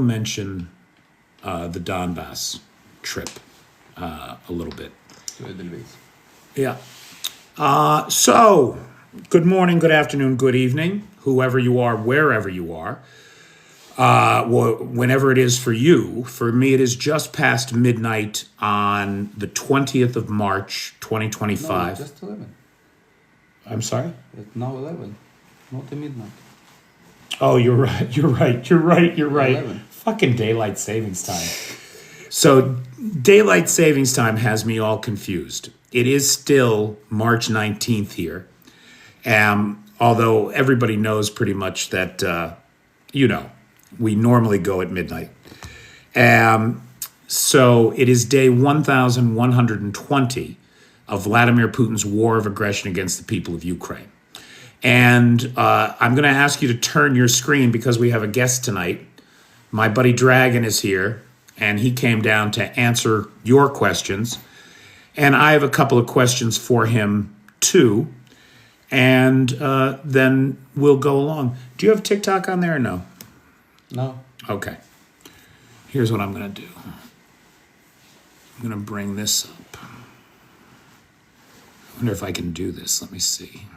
mention the Donbass trip a little bit. Yeah. So, good morning, good afternoon, good evening, whoever you are, wherever you are. Whenever it is for you. For me, it is just past midnight on the 20th of March, 2025. No, just 11. I'm sorry? It's now 11, not a midnight. Oh, you're right. 11. Fucking daylight savings time. So, daylight savings time has me all confused. It is still March 19th here. Although everybody knows pretty much that, we normally go at midnight. So it is day 1120 of Vladimir Putin's war of aggression against the people of Ukraine. And I'm going to ask you to turn your screen because we have a guest tonight. My buddy Dragon is here, and he came down to answer your questions. And I have a couple of questions for him, too. And then we'll go along. Do you have TikTok on there or no? No. Okay. Here's what I'm going to do. I'm going to bring this up. I wonder if I can do this. Let me see.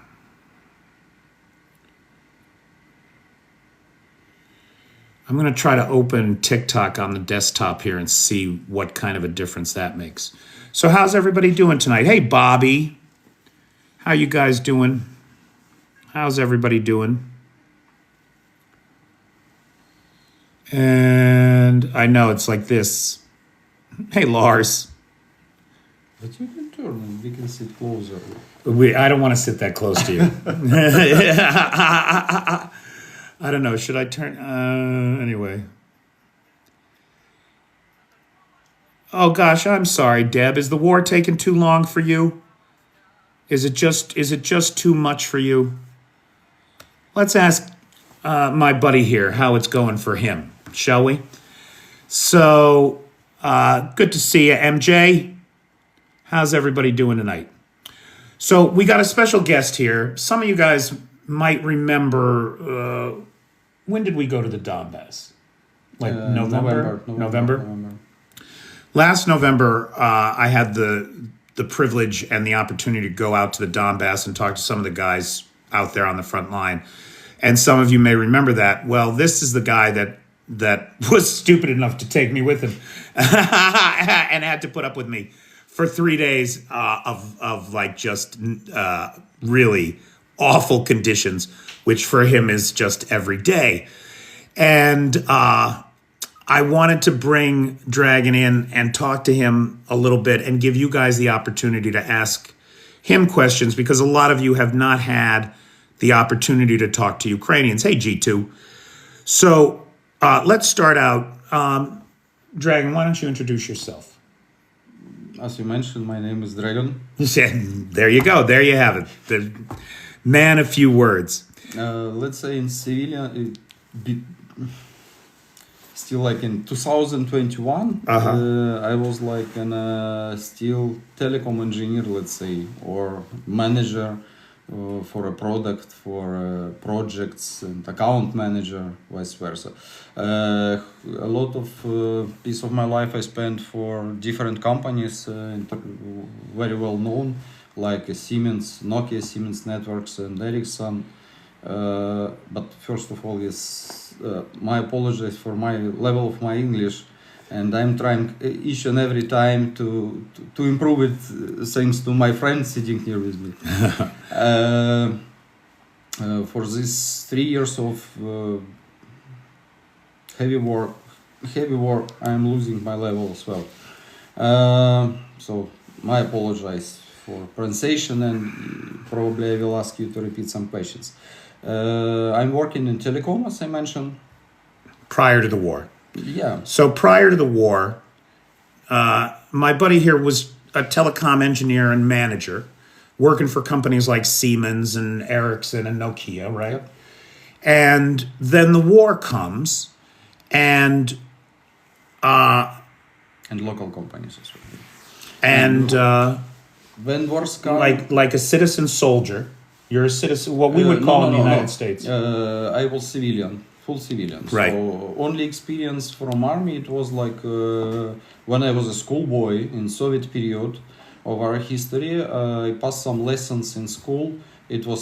I'm going to try to open TikTok on the desktop here and see what kind of a difference that makes. So how's everybody doing tonight? Hey, Bobby. How you guys doing? How's everybody doing? And I know it's like this. Hey, Lars. But you can turn and we can sit closer. I don't want to sit that close to you. I don't know. Should I turn? Anyway. Oh, gosh, I'm sorry, Deb. Is the war taking too long for you? Is it just too much for you? Let's ask my buddy here how it's going for him, shall we? So, good to see you, MJ. How's everybody doing tonight? So, we got a special guest here. Some of you guys might remember, when did we go to the Donbass? Like November? Last November, I had the privilege and the opportunity to go out to the Donbass and talk to some of the guys out there on the front line. And some of you may remember that. Well, this is the guy that was stupid enough to take me with him and had to put up with me for 3 days of like just really awful conditions, which for him is just every day. And I wanted to bring Dragon in and talk to him a little bit and give you guys the opportunity to ask him questions because a lot of you have not had the opportunity to talk to Ukrainians. Hey, G2. So let's start out. Dragon, why don't you introduce yourself? As you mentioned, my name is Dragon. There you go. There you have it. The man of few words. Let's say in civilian, still like in 2021, I was like still telecom engineer, let's say, or manager for a product, for projects, and account manager, vice versa. A lot of piece of my life I spent for different companies, very well known, like Siemens, Nokia, Siemens Networks, and Ericsson. But first of all, yes, my apologies for my level of my English, and I'm trying each and every time to improve it, thanks to my friend sitting here with me. For these 3 years of heavy war, I'm losing my level as well. So my apologies for pronunciation, and probably I will ask you to repeat some questions. I'm working in telecom, as I mentioned. Prior to the war. Yeah. So prior to the war, my buddy here was a telecom engineer and manager, working for companies like Siemens and Ericsson and Nokia, right? Yep. And then the war comes, and local companies as well. And when wars come, like a citizen soldier, you're a citizen. What we would call in the United States. I was civilian full civilian. Right. So only experience from army, it was like when I was a schoolboy in Soviet period of our history. I passed some lessons in school. It was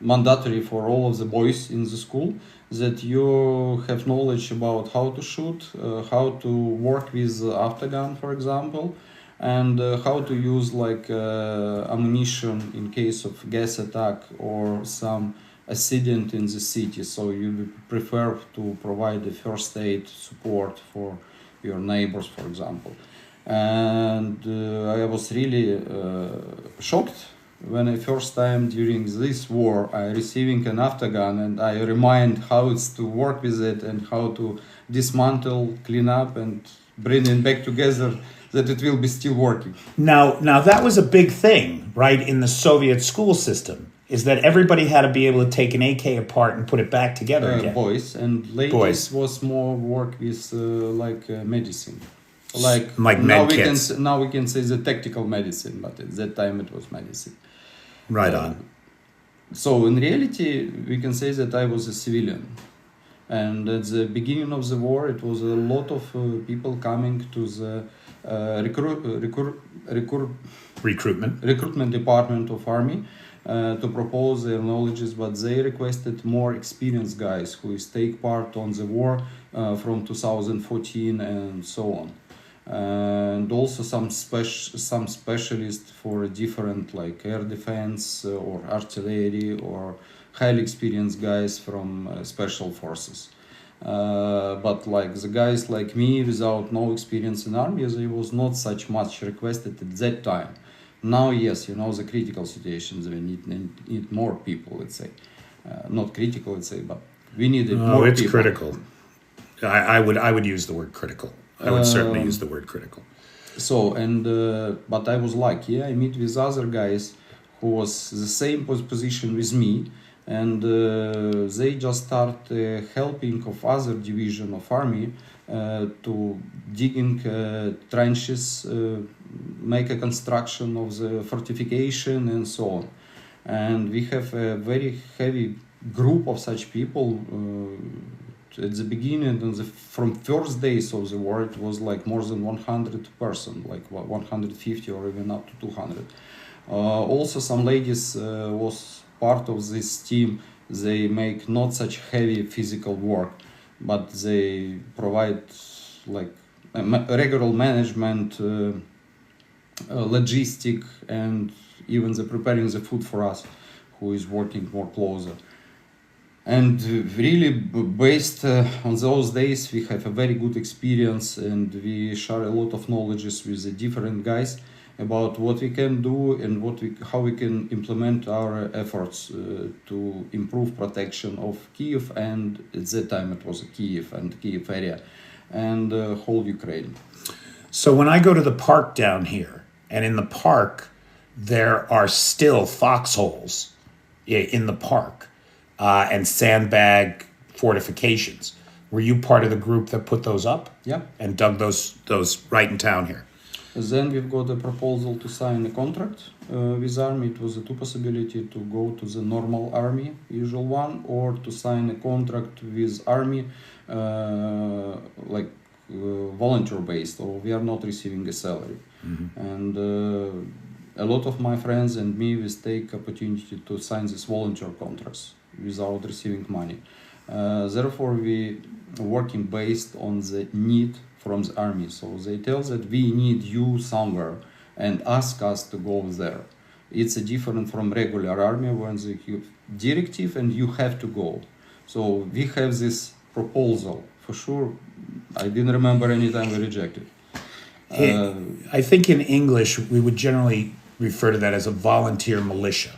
mandatory for all of the boys in the school that you have knowledge about how to shoot, how to work with aftergun, for example, and how to use like ammunition in case of gas attack or some accident in the city. So you prefer to provide the first aid support for your neighbors, for example. And I was really shocked when I first time during this war I receiving an aftergun, and I remind how it's to work with it and how to dismantle, clean up, and bring it back together, that it will be still working. Now that was a big thing, right, in the Soviet school system, is that everybody had to be able to take an AK apart and put it back together again. Boys and ladies was more work with medicine. Like now med now we can say the tactical medicine, but at that time it was medicine. Right on. So in reality, we can say that I was a civilian. And at the beginning of the war, it was a lot of people coming to the recruitment department of army to propose their knowledges, but they requested more experienced guys who is take part on the war from 2014 and so on. And also some specialists for different like air defense or artillery, or highly experienced guys from special forces. But like the guys like me without no experience in army, they was not such much requested at that time. Now, yes, the critical situations, we need more people, let's say. Not critical, let's say, but we needed more people. Oh, it's critical. I would use the word critical. I would certainly use the word critical. So, and but I was lucky. I meet with other guys who was the same position with me, and they just start helping of other division of army to digging trenches, make a construction of the fortification and so on. And we have a very heavy group of such people. At the beginning, from first days of the war, it was like more than 100%, like 150 or even up to 200. Also, some ladies was part of this team. They make not such heavy physical work, but they provide like regular management, logistic, and even the preparing the food for us, who is working more closer. And really, based on those days, we have a very good experience, and we share a lot of knowledges with the different guys about what we can do and how we can implement our efforts to improve protection of Kyiv, and at that time it was Kyiv and Kyiv area, and whole Ukraine. So when I go to the park down here, and in the park there are still foxholes in the park, and sandbag fortifications. Were you part of the group that put those up? Yeah. And dug those right in town here? Then we've got a proposal to sign a contract with army. It was a two possibility to go to the normal army, usual one, or to sign a contract with army volunteer based, or we are not receiving a salary. Mm-hmm. And a lot of my friends and me, we take opportunity to sign these volunteer contracts without receiving money. Therefore, we working based on the need from the army. So they tell that we need you somewhere and ask us to go there. It's a different from regular army when they give directive and you have to go. So we have this proposal for sure. I didn't remember any time we rejected. I think in English we would generally refer to that as a volunteer militia.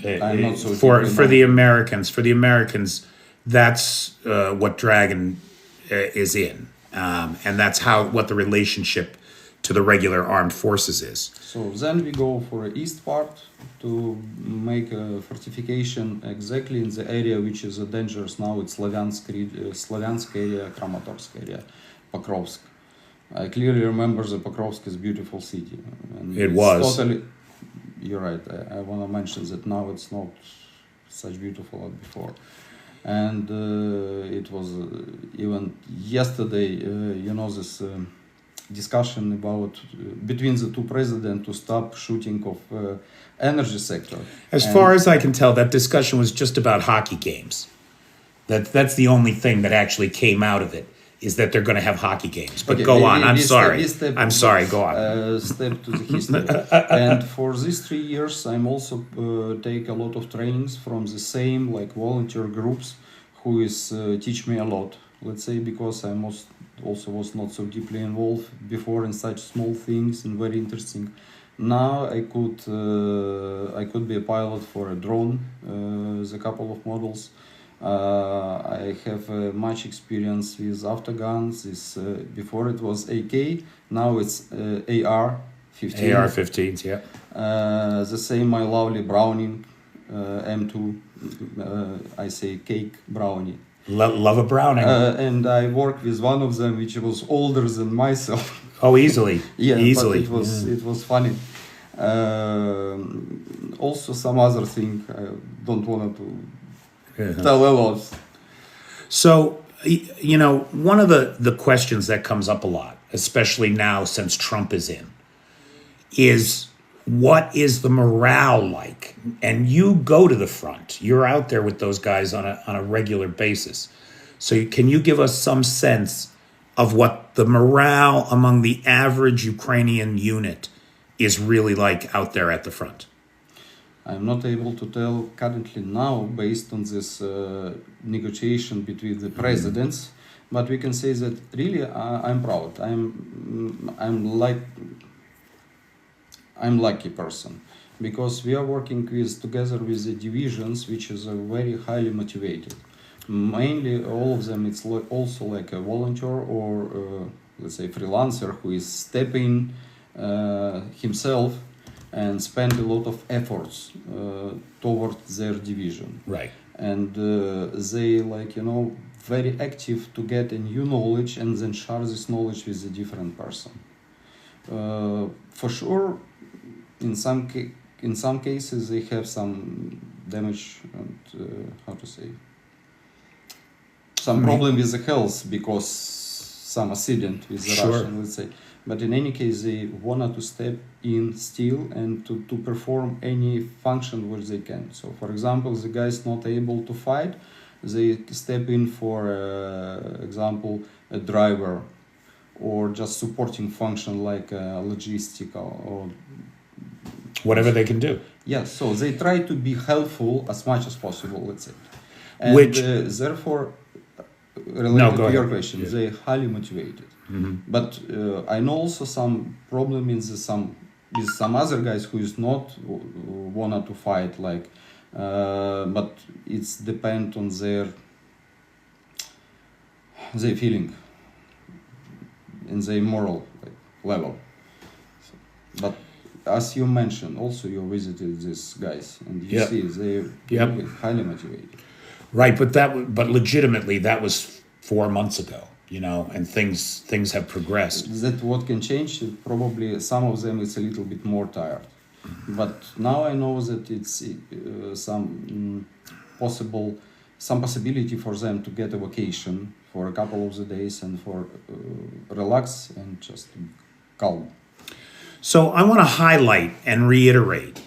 I'm not so for the Americans. For the Americans, that's what Dragon is in, and that's what the relationship to the regular armed forces is. So then we go for the east part to make a fortification exactly in the area which is dangerous now. It's Slavyansk area, Kramatorsk area, Pokrovsk. I clearly remember the Pokrovsk is a beautiful city. And it was. Totally, you're right. I want to mention that now it's not such beautiful art before. And it was even yesterday, this discussion about between the two presidents to stop shooting of energy sector. As far as I can tell, that discussion was just about hockey games. That's the only thing that actually came out of it, is that they're going to have hockey games. But go on. I'm sorry. I'm sorry. Go on. Step to the history. And for these 3 years, I'm also take a lot of trainings from the same like volunteer groups who is teach me a lot. Let's say because I also was not so deeply involved before in such small things and very interesting. Now I could be a pilot for a drone, the couple of models. I have much experience with autoguns. Before it was AK, now it's AR-15. AR-15s, yeah. The same my lovely Browning M2. I say cake Brownie. Love a Browning. And I worked with one of them, which was older than myself. Oh, easily. Yeah, easily. But it was funny. Also, some other thing I don't want to tell a lot. So, one of the questions that comes up a lot, especially now since Trump is in, is what is the morale like? And you go to the front. You're out there with those guys on a regular basis. So can you give us some sense of what the morale among the average Ukrainian unit is really like out there at the front? I'm not able to tell currently now based on this negotiation between the presidents, but we can say that really I'm proud. I'm lucky person because we are working together with the divisions, which is very highly motivated. Mainly all of them, it's also like a volunteer or let's say freelancer who is stepping himself and spend a lot of efforts towards their division. Right. And they very active to get a new knowledge and then share this knowledge with a different person. For sure, in some cases they have some damage and some problem with the health because some accident with the Russian, let's say. But in any case, they wanted to step in still and to perform any function which they can. So, for example, the guys not able to fight, they step in for, example, a driver or just supporting function like logistical or whatever they can do. Yeah, so they try to be helpful as much as possible, let's say. And therefore, related to your question, they are highly motivated. Mm-hmm. But I know also some problem with some other guys who is not wanted to fight, but it's depend on their feeling and their moral level. So, but as you mentioned, also you visited these guys and you see they're highly motivated. Right, but legitimately that was 4 months ago. And things have progressed. That what can change, probably some of them is a little bit more tired. But now I know that it's some possibility for them to get a vacation for a couple of the days and for relax and just calm. So I want to highlight and reiterate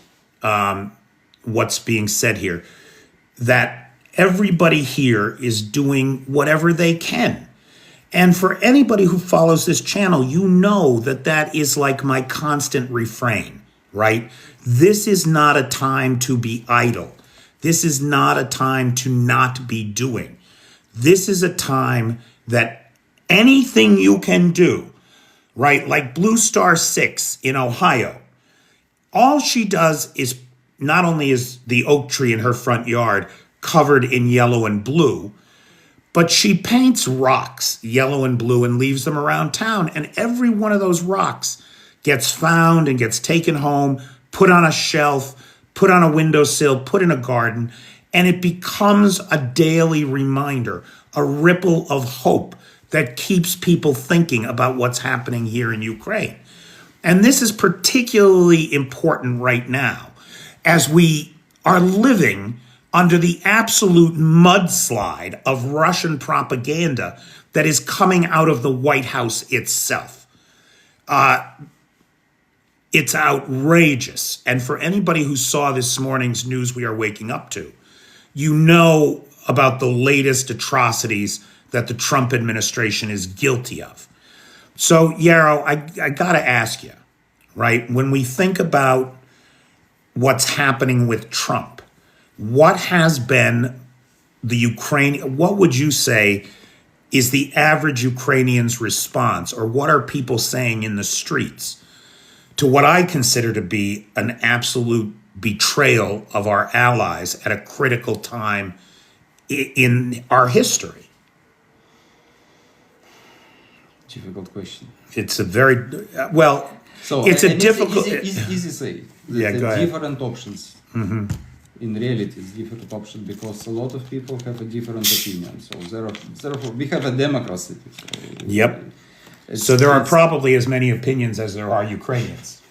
what's being said here, that everybody here is doing whatever they can. And for anybody who follows this channel, you know that is like my constant refrain, right? This is not a time to be idle. This is not a time to not be doing. This is a time that anything you can do, right? Like Blue Star 6 in Ohio, all she does is not only is the oak tree in her front yard covered in yellow and blue, but she paints rocks yellow and blue and leaves them around town. And every one of those rocks gets found and gets taken home, put on a shelf, put on a windowsill, put in a garden. And it becomes a daily reminder, a ripple of hope that keeps people thinking about what's happening here in Ukraine. And this is particularly important right now as we are living under the absolute mudslide of Russian propaganda that is coming out of the White House itself. It's outrageous. And for anybody who saw this morning's news we are waking up to, you know about the latest atrocities that the Trump administration is guilty of. So, Yarrow, I got to ask you, right? When we think about what's happening with Trump, what has been the Ukrainian, what would you say is the average Ukrainian's response, or what are people saying in the streets to what I consider to be an absolute betrayal of our allies at a critical time in our history? Difficult question. It's a very, well, So it's a and difficult... easy say. Yeah, go ahead. Different options. In reality, it's different options because a lot of people have a different opinion. So therefore, we have a democracy. So Yep. So there are probably as many opinions as there are Ukrainians.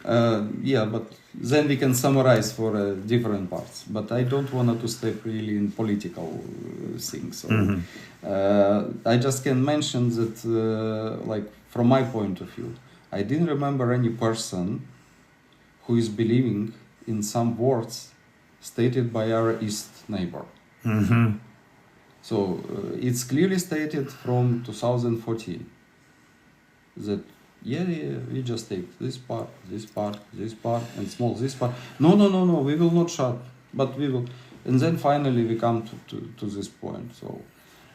Yeah, but then we can summarize for different parts. But I don't want to step really in political things. So, I just can mention that, like from my point of view, I didn't remember any person who is believing in some words stated by our east neighbor. So it's clearly stated from 2014 that we just take this part, and small this part. No, we will not shut, but we will. And then finally we come to this point. So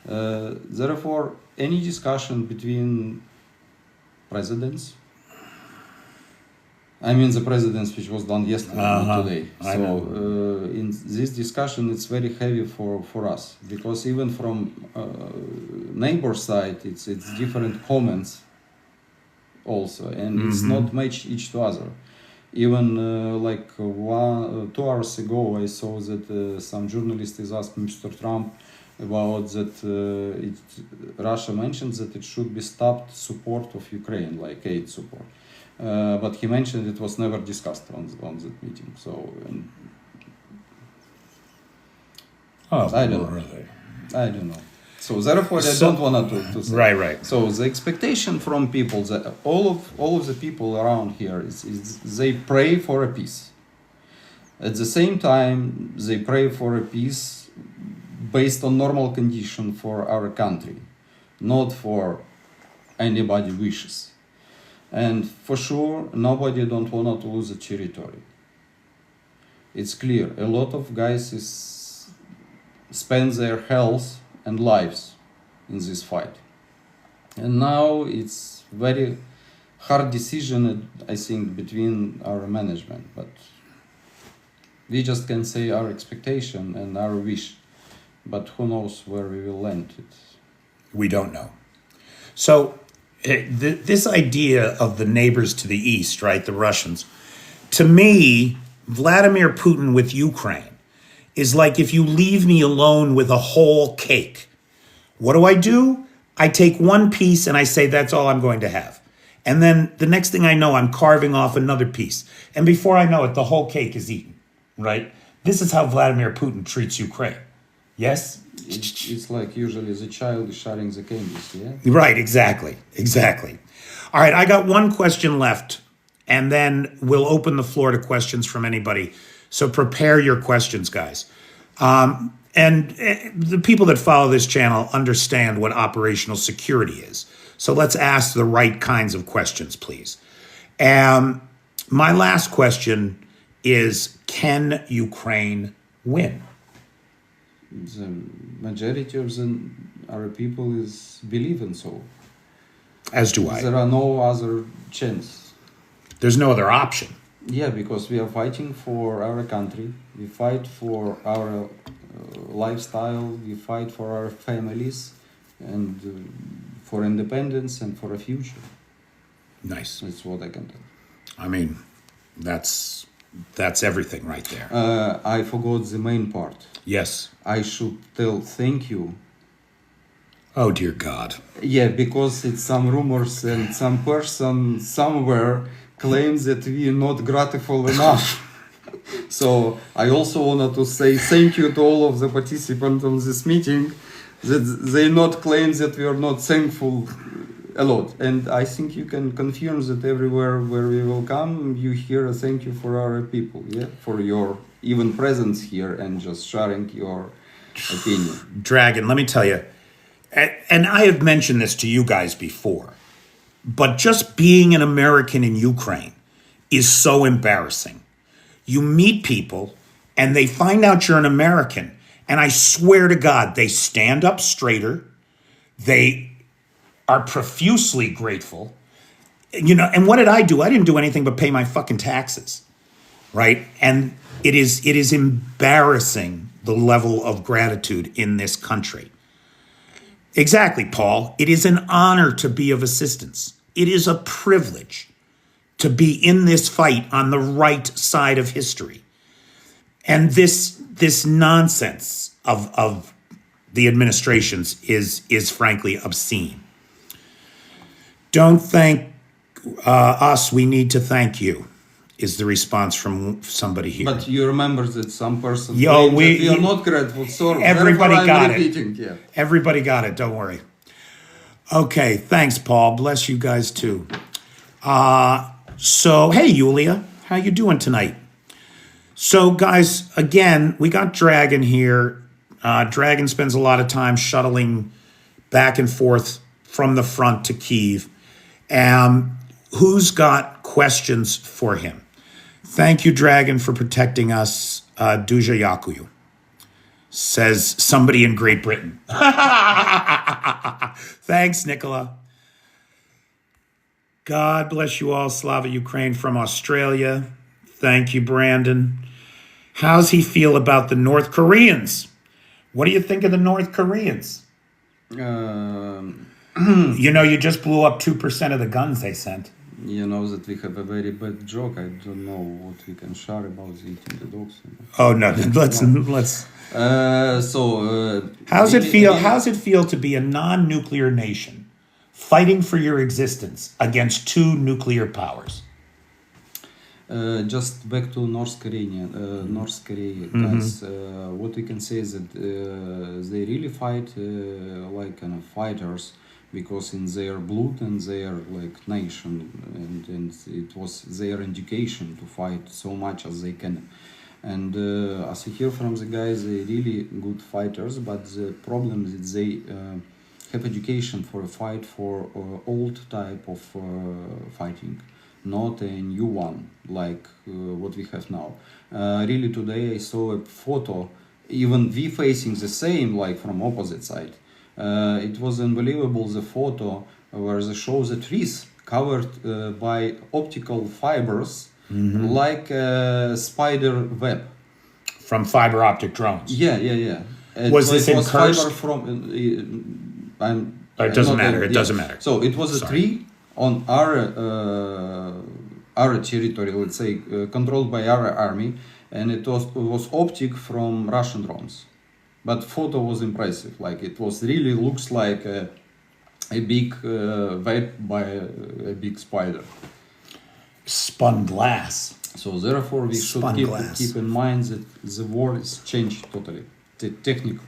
therefore, any discussion between presidents, I mean the presidents which was done yesterday, not today. So in this discussion, it's very heavy for us because even from neighbor side, it's different comments also, and it's not matched each to other. Even like 2 hours ago, I saw that some journalist is asked Mr. Trump about that Russia mentions that it should be stopped support of Ukraine, like aid support. But he mentioned it was never discussed on that meeting. So I don't know. So therefore, I don't want to say. Right. So the expectation from people, that all of the people around here is they pray for a peace. At the same time, they pray for a peace based on normal condition for our country, not for anybody wishes. And for sure, nobody don't want to lose the territory. It's clear. A lot of guys spend their health and lives in this fight. And now it's very hard decision, I think, between our management. But we just can say our expectation and our wish. But who knows where we will land it. We don't know. So this idea of the neighbors to the east, right, the Russians, to me, Vladimir Putin with Ukraine is like if you leave me alone with a whole cake. What do? I take one piece and I say that's all I'm going to have. And then the next thing I know, I'm carving off another piece. And before I know it, the whole cake is eaten, right? This is how Vladimir Putin treats Ukraine. Yes? It's like usually the child is sharing the candies, yeah? Right, exactly. All right, I got one question left, and then we'll open the floor to questions from anybody. So prepare your questions, guys. And the people that follow this channel understand what operational security is. So let's ask the right kinds of questions, please. My last question is, can Ukraine win? The majority of our people believe in so. As do I. There are no other chance. There's no other option. Yeah, because we are fighting for our country. We fight for our lifestyle. We fight for our families and for independence and for a future. Nice. That's what I can tell. I mean, that's everything right there. I forgot the main part. Yes. I should tell thank you. Oh, dear God. Yeah, because it's some rumors and some person somewhere claims that we are not grateful enough. So I also wanted to say thank you to all of the participants on this meeting, that they not claim that we are not thankful a lot. And I think you can confirm that everywhere where we will come, you hear a thank you for our people, yeah, for your even presence here and just sharing your opinion. Dragon, let me tell you, and I have mentioned this to you guys before, but just being an American in Ukraine is so embarrassing. You meet people and they find out you're an American, and I swear to God, they stand up straighter. They are profusely grateful. And what did I do? I didn't do anything but pay my fucking taxes, right? And it is embarrassing, the level of gratitude in this country. Exactly, Paul. It is an honor to be of assistance. It is a privilege to be in this fight on the right side of history. And this nonsense of the administrations is frankly obscene. Don't thank us, we need to thank you, is the response from somebody here. But you remember that some person we are not grateful, so everybody got it. Yeah. Everybody got it, don't worry. Okay, thanks, Paul. Bless you guys too. So, hey, Yulia, how you doing tonight? So, guys, again, we got Dragon here. Dragon spends a lot of time shuttling back and forth from the front to Kyiv. Who's got questions for him? Thank you, Dragon, for protecting us. Duja Yakuyu, says somebody in Great Britain. Thanks, Nicola. God bless you all. Slava Ukraine from Australia. Thank you, Brandon. How's he feel about the North Koreans? What do you think of the North Koreans? You just blew up 2% of the guns they sent. You know that we have a very bad joke. I don't know what we can share about the eating the dogs. Oh no, let's. How's it feel? How's it feel to be a non-nuclear nation fighting for your existence against two nuclear powers? Just back to North Korea, guys. What we can say is that they really fight like kind of fighters, because in their blood and their like nation, and it was their education to fight so much as they can. And as I hear from the guys, they're really good fighters, but the problem is that they have education for a fight for old type of fighting, not a new one like what we have now. Really today I saw a photo, even we facing the same, like from opposite side. It was unbelievable, the photo where they show the trees covered by optical fibers, like a spider web. From fiber optic drones. Yeah. Was this in Kursk? Fiber from, it doesn't matter. It doesn't matter. So it was a tree on our territory, let's say, controlled by our army, and it was optic from Russian drones. But photo was impressive. Like it was really looks like a big web by a big spider. Spun glass. So therefore, we should keep in mind that the war is changed totally, technical.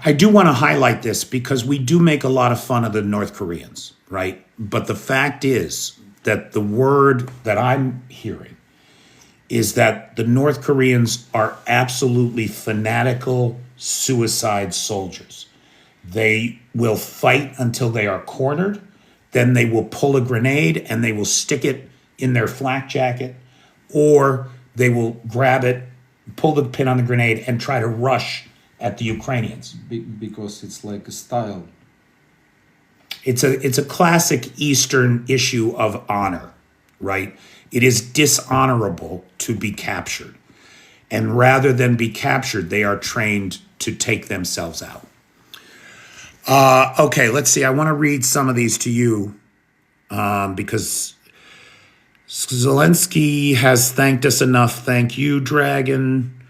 I do want to highlight this because we do make a lot of fun of the North Koreans, right? But the fact is that the word that I'm hearing is that the North Koreans are absolutely fanatical suicide soldiers. They will fight until they are cornered, then they will pull a grenade and they will stick it in their flak jacket, or they will grab it, pull the pin on the grenade, and try to rush at the Ukrainians. Because it's like a style. It's a classic Eastern issue of honor, right? It is dishonorable to be captured. And rather than be captured, they are trained to take themselves out. Okay, let's see. I want to read some of these to you because Zelensky has thanked us enough. Thank you, Dragon.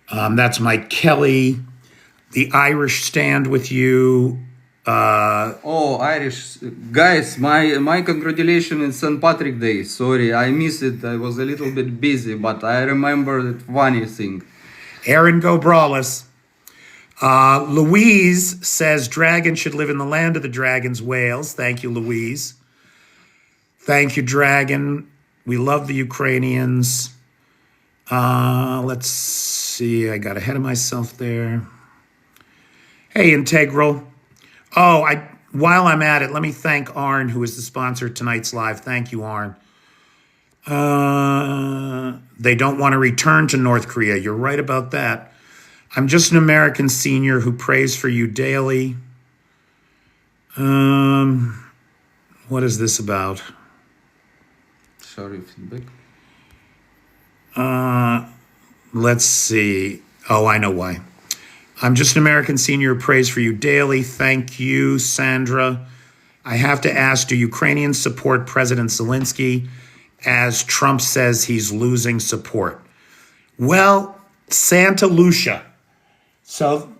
That's Mike Kelly. The Irish stand with you. Oh, Irish guys, my congratulations in St. Patrick Day. Sorry, I missed it. I was a little bit busy, but I remember that funny thing. Aaron Go Brawless. Louise says dragon should live in the land of the dragons, Wales. Thank you, Louise. Thank you, Dragon. We love the Ukrainians. Let's see. I got ahead of myself there. Hey, Integral. Oh, while I'm at it, let me thank Arn, who is the sponsor of tonight's live. Thank you, Arn. They don't want to return to North Korea. You're right about that. I'm just an American senior who prays for you daily. What is this about? Sorry, feedback. Let's see. Oh, I know why. I'm just an American senior who prays for you daily. Thank you, Sandra. I have to ask, do Ukrainians support President Zelensky as Trump says he's losing support? Well, Santa Lucia. So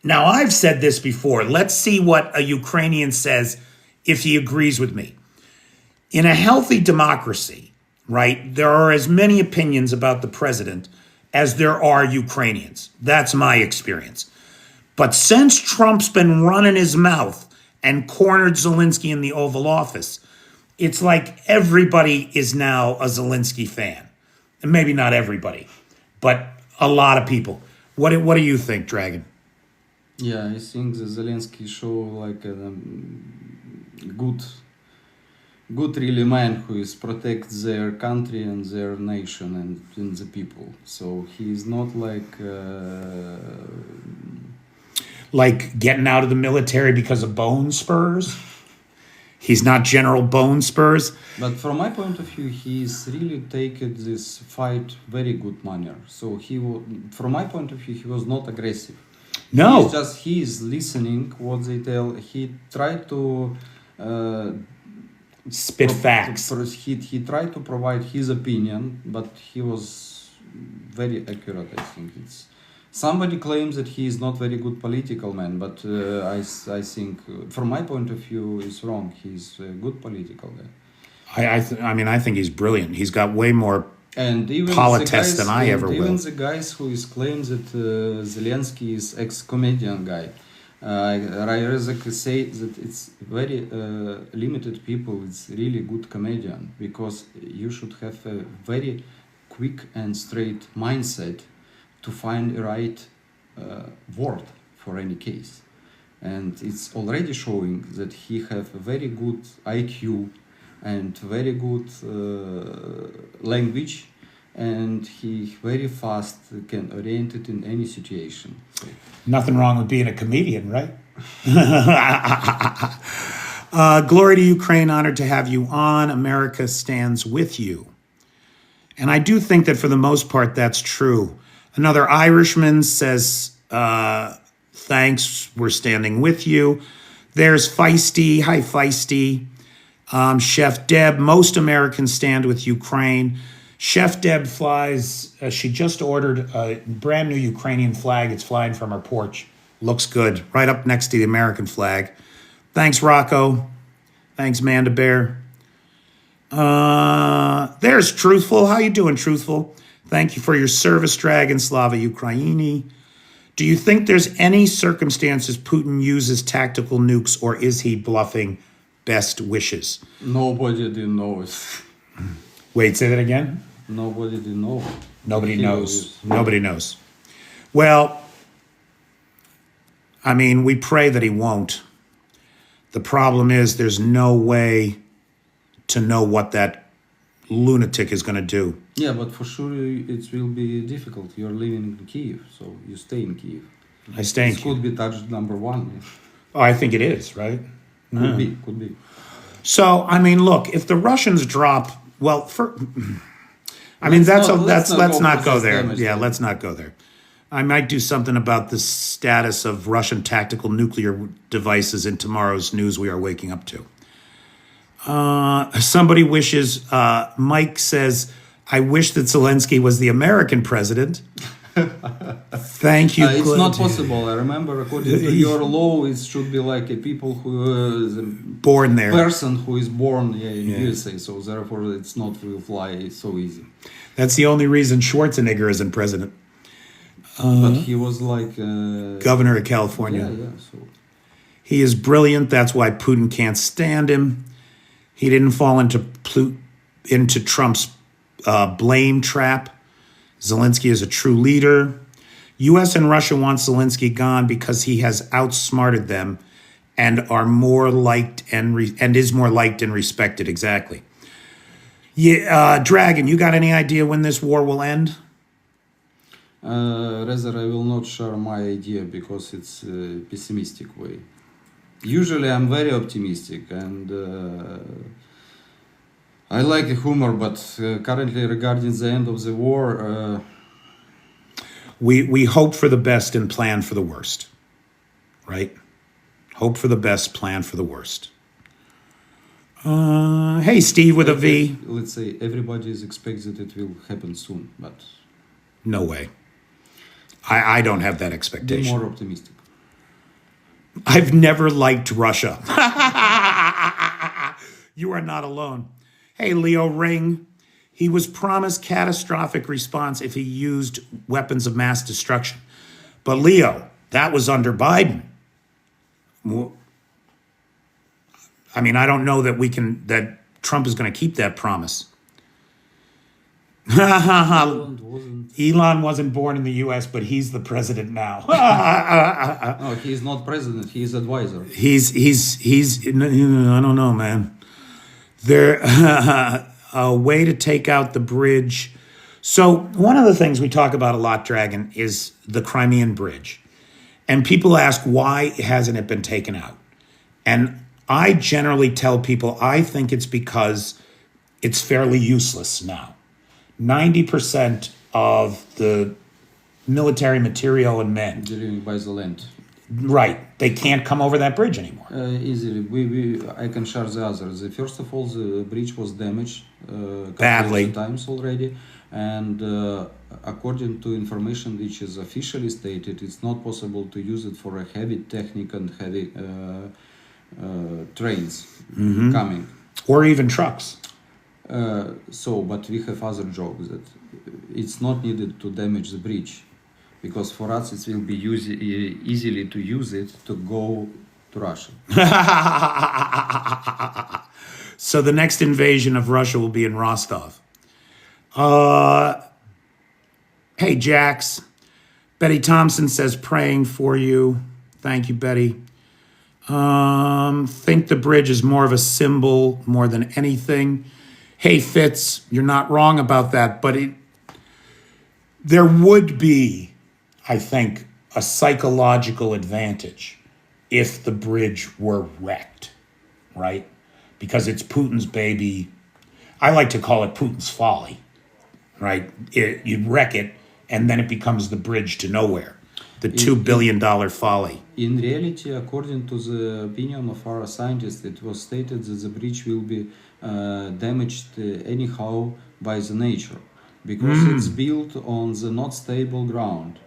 now I've said this before. Let's see what a Ukrainian says if he agrees with me. In a healthy democracy, right, there are as many opinions about the president as there are Ukrainians. That's my experience. But since Trump's been running his mouth and cornered Zelensky in the Oval Office, it's like everybody is now a Zelensky fan. And maybe not everybody, but a lot of people. What do you think, Dragon? Yeah, I think the Zelensky show like a good really man who is protect their country and their nation and the people. So he is not like getting out of the military because of bone spurs. He's not General Bone Spurs. But from my point of view, he's really taken this fight very good manner. So from my point of view, he was not aggressive. No, He is listening what they tell. He tried to spit facts. He tried to provide his opinion, but he was very accurate. I think somebody claims that he is not very good political man, but I think from my point of view is wrong. He's a good political guy. I think he's brilliant. He's got way more and even politics than I ever will. Even the guys who is claims that Zelensky is ex-comedian guy. I rather say that it's very limited people. It's really good comedian because you should have a very quick and straight mindset to find the right word for any case. And it's already showing that he have a very good IQ and very good language, and he very fast can orient it in any situation. So. Nothing wrong with being a comedian, right? Glory to Ukraine, honored to have you on. America stands with you. And I do think that for the most part, that's true. Another Irishman says, thanks, we're standing with you. There's Feisty. Hi, Feisty. Chef Deb, most Americans stand with Ukraine. Chef Deb flies, she just ordered a brand new Ukrainian flag. It's flying from her porch. Looks good, right up next to the American flag. Thanks, Rocco. Thanks, Manda Bear. There's Truthful. How you doing, Truthful? Thank you for your service, Dragon. Slava Ukraini. Do you think there's any circumstances Putin uses tactical nukes, or is he bluffing? Best wishes. Nobody didn't know it. Wait, say that again? Nobody didn't know. Nobody knows. Nobody knows. Well, I mean, we pray that he won't. The problem is there's no way to know what that lunatic is going to do. Yeah, but for sure it will be difficult. You're living in Kyiv, so you stay in Kyiv. I stay in Kyiv. This could be touched number one. Oh, I think it is, right? Could be. So, I mean, look, if the Russians drop, well, let's not go there. Yeah, let's not go there. I might do something about the status of Russian tactical nuclear devices in tomorrow's news we are waking up to. Somebody wishes, Mike says, I wish that Zelensky was the American president. Thank you. It's not possible. I remember, according to your law, it should be like a people who the Born there. person who is born in USA. So therefore, it's not will fly so easy. That's the only reason Schwarzenegger isn't president. But he was like Governor of California. So He is brilliant. That's why Putin can't stand him. He didn't fall into Trump's blame trap. Zelensky is a true leader. U.S. and Russia want Zelensky gone because he has outsmarted them and are more liked and is more liked and respected. Exactly. Yeah, Dragon, you got any idea when this war will end? rather, I will not share my idea because it's a pessimistic way. Usually, I'm very optimistic and I like the humor, but currently, regarding the end of the war, we hope for the best and plan for the worst, right? Hope for the best, plan for the worst. Hey, Steve with a V. Let's say everybody is expects that it will happen soon, but No way. I don't have that be expectation. more optimistic. I've never liked Russia. You are not alone. Hey, Leo Ring. He was promised catastrophic response if he used weapons of mass destruction. But Leo, that was under Biden. I mean, I don't know that Trump is going to keep that promise. Elon wasn't born in the U.S., but he's the president now. No, he is not president. He is advisor. He's. I don't know, man. There a way to take out the bridge. So one of the things we talk about a lot, Dragon, is the Crimean Bridge, and people ask why hasn't it been taken out, and I generally tell people I think it's because it's fairly useless now. 90% of the military material and men, Delivering by the land. right, they can't come over that bridge anymore. Easily. I can share the others. First of all, the bridge was damaged Badly. couple of times already, and according to information which is officially stated, it's not possible to use it for a heavy technique and heavy trains coming. Or even trucks. But we have other jobs that it's not needed to damage the bridge, because for us it will be easily to use it to go to Russia. So the next invasion of Russia will be in Rostov. Hey, Jax. Betty Thompson says praying for you. Thank you, Betty. Think the bridge is more of a symbol more than anything. Hey, Fitz, you're not wrong about that, but there would be, I think, a psychological advantage if the bridge were wrecked, right? Because it's Putin's baby. I like to call it Putin's folly, right? You wreck it, and then it becomes the bridge to nowhere, the $2 billion folly. In reality, according to the opinion of our scientists, it was stated that the bridge will be damaged anyhow by the nature, because it's built on the not stable ground.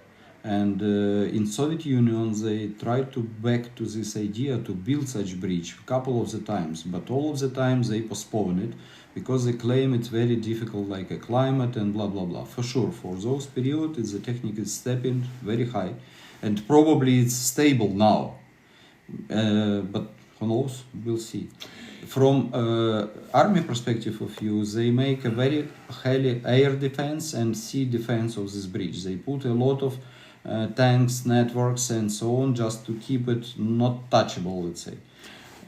And in Soviet Union, they tried to back to this idea to build such bridge a couple of the times, but all of the times they postpone it because they claim it's very difficult, like a climate and blah blah blah. For sure, for those periods, the technique is stepping very high, and probably it's stable now. But who knows? We'll see. From army perspective of view, they make a very highly air defense and sea defense of this bridge. They put a lot of tanks, networks, and so on, just to keep it not touchable, let's say.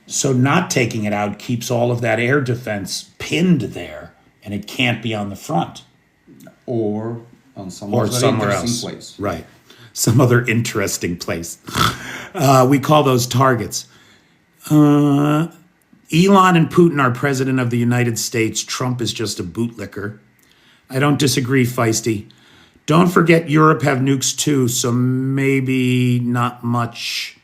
So not taking it out keeps all of that air defense pinned there, and it can't be on the front. Or on some Or other somewhere interesting else. place. Right. Some other interesting place. We call those targets. Elon and Putin are president of the United States. Trump is just a bootlicker. I don't disagree, Feisty. Don't forget Europe have nukes too, so maybe not much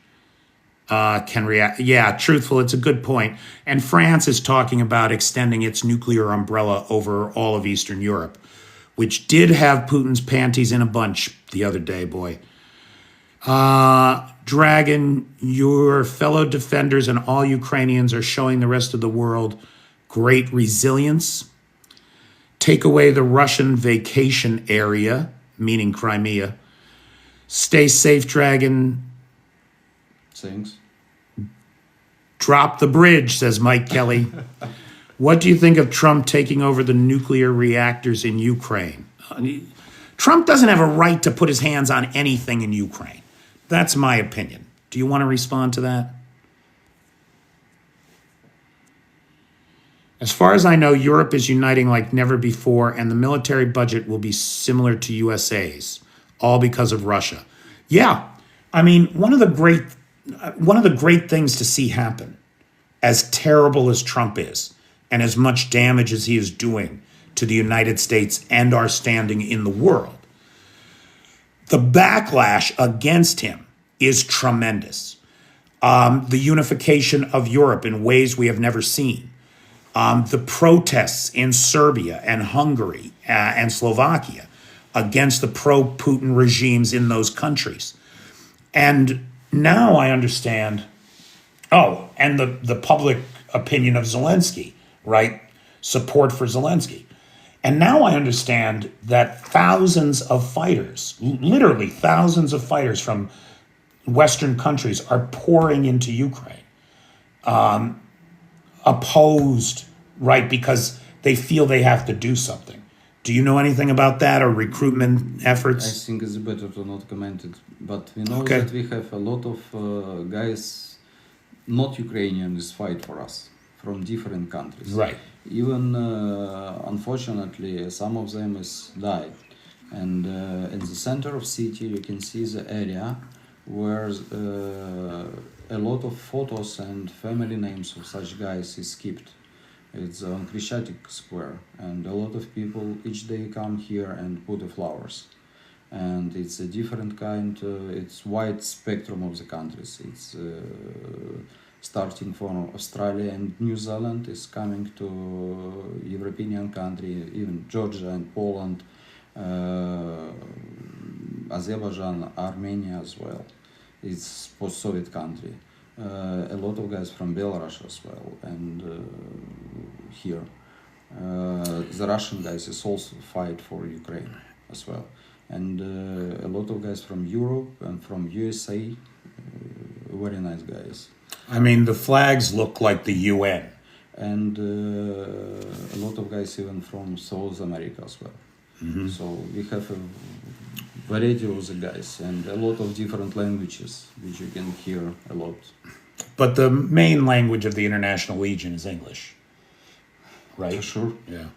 can react. Yeah, truthful, it's a good point. And France is talking about extending its nuclear umbrella over all of Eastern Europe, which did have Putin's panties in a bunch the other day, boy. Dragon, your fellow defenders and all Ukrainians are showing the rest of the world great resilience. Take away the Russian vacation area, meaning Crimea. Stay safe, Dragon. Thanks. Drop the bridge, says Mike Kelly. What do you think of Trump taking over the nuclear reactors in Ukraine? Trump doesn't have a right to put his hands on anything in Ukraine. That's my opinion. Do you want to respond to that? As far as I know, Europe is uniting like never before, and the military budget will be similar to USA's, all because of Russia. Yeah, I mean, one of the great things to see happen, as terrible as Trump is, and as much damage as he is doing to the United States and our standing in the world, the backlash against him is tremendous. The unification of Europe in ways we have never seen. The protests in Serbia and Hungary and Slovakia against the pro-Putin regimes in those countries. And now I understand, and the public opinion of Zelensky, right? Support for Zelensky. And now I understand that thousands of fighters, literally thousands of fighters from Western countries are pouring into Ukraine, opposed, right, because they feel they have to do something. Do you know anything about that or recruitment efforts? I think it's better to not comment it, but we know that we have a lot of guys, not Ukrainians, fight for us from different countries. Right. Even unfortunately, some of them has died. And in the center of city, you can see the area where a lot of photos and family names of such guys is kept. It's on Krishchatik Square, and a lot of people each day come here and put the flowers. And it's a different kind, it's wide spectrum of the countries. It's starting from Australia and New Zealand, is coming to European country, even Georgia and Poland, Azerbaijan, Armenia as well. It's post-Soviet country. A lot of guys from Belarus as well, and here. The Russian guys is also fight for Ukraine as well. And a lot of guys from Europe and from USA, very nice guys. I mean, the flags look like the UN. And a lot of guys even from South America as well. Mm-hmm. So we have a variety of the guys and a lot of different languages, which you can hear a lot. But the main language of the International Legion is English, right? Sure. Yeah.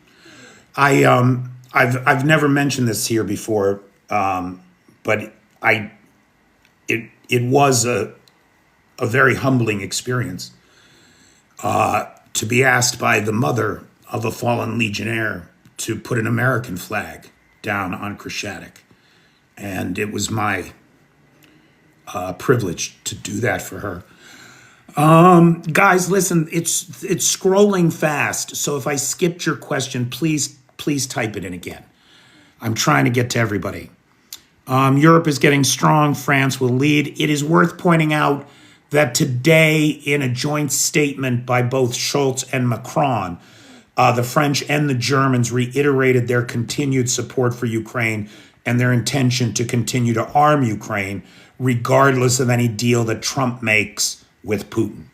I've never mentioned this here before, but it was a very humbling experience to be asked by the mother of a fallen legionnaire to put an American flag down on Krishchatik. And it was my privilege to do that for her. Guys, listen, it's scrolling fast. So if I skipped your question, please type it in again. I'm trying to get to everybody. Europe is getting strong. France will lead. It is worth pointing out that today, in a joint statement by both Scholz and Macron, the French and the Germans reiterated their continued support for Ukraine and their intention to continue to arm Ukraine, regardless of any deal that Trump makes with Putin,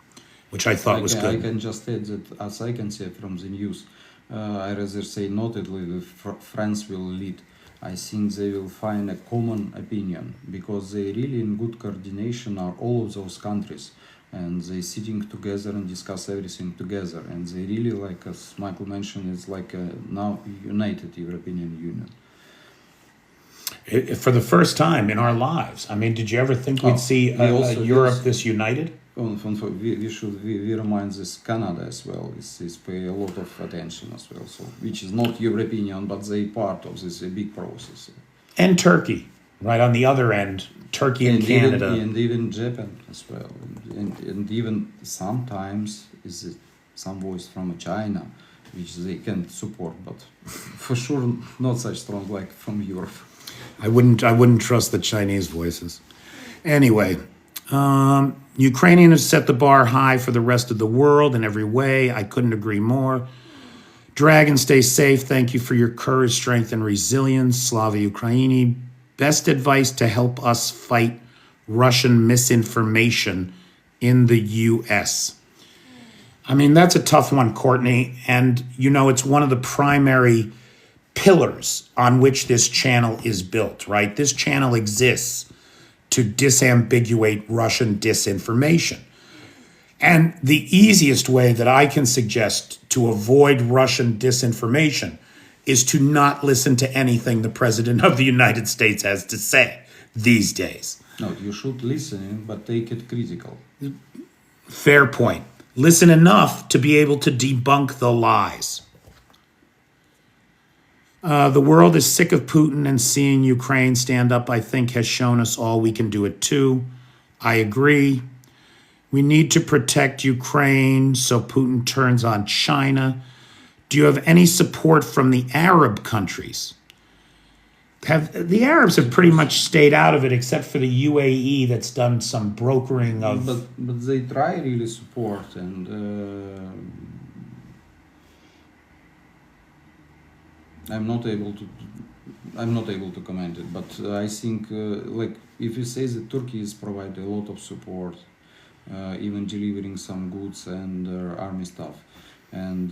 which I thought was good. I can just add that, as I can see from the news, I rather say not only France will lead. I think they will find a common opinion because they really in good coordination are all of those countries, and they sitting together and discuss everything together, and they really, like as Michael mentioned, it's like a now united European Union. For the first time in our lives. I mean, did you ever think we'd see Europe this united? We remind this Canada as well. Is pay a lot of attention as well. So, which is not European, but they part of this big process. And Turkey, right on the other end, Turkey and Canada, and even Japan as well, and even sometimes is some voice from China, which they can support, but for sure not such strong like from Europe. I wouldn't trust the Chinese voices. Anyway, Ukrainian has set the bar high for the rest of the world in every way. I couldn't agree more. Dragon, stay safe. Thank you for your courage, strength, and resilience. Slava Ukraini. Best advice to help us fight Russian misinformation in the U.S. I mean, that's a tough one, Courtney. And, it's one of the primary pillars on which this channel is built, right? This channel exists to disambiguate Russian disinformation. And the easiest way that I can suggest to avoid Russian disinformation is to not listen to anything the President of the United States has to say these days. No, you should listen, but take it critical. Fair point. Listen enough to be able to debunk the lies. The world is sick of Putin, and seeing Ukraine stand up, I think, has shown us all we can do it too. I agree. We need to protect Ukraine so Putin turns on China. Do you have any support from the Arab countries? The Arabs have pretty much stayed out of it, except for the UAE that's done some brokering of... But they try really support, and I'm not able to comment it. But I think, if you say that Turkey is providing a lot of support, even delivering some goods and army stuff, and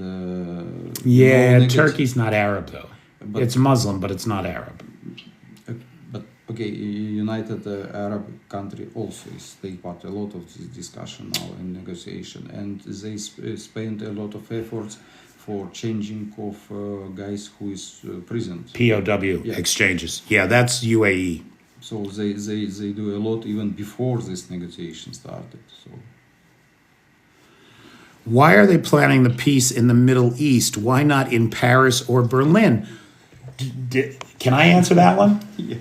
Turkey's not Arab though. But it's Muslim, but it's not Arab. But okay, United Arab country also is take part a lot of this discussion now in negotiation, and they spend a lot of efforts for changing of guys who is present. POW exchanges. Yeah, that's UAE. So they do a lot even before this negotiation started. So. Why are they planning the peace in the Middle East? Why not in Paris or Berlin? Can I answer that one? Yeah.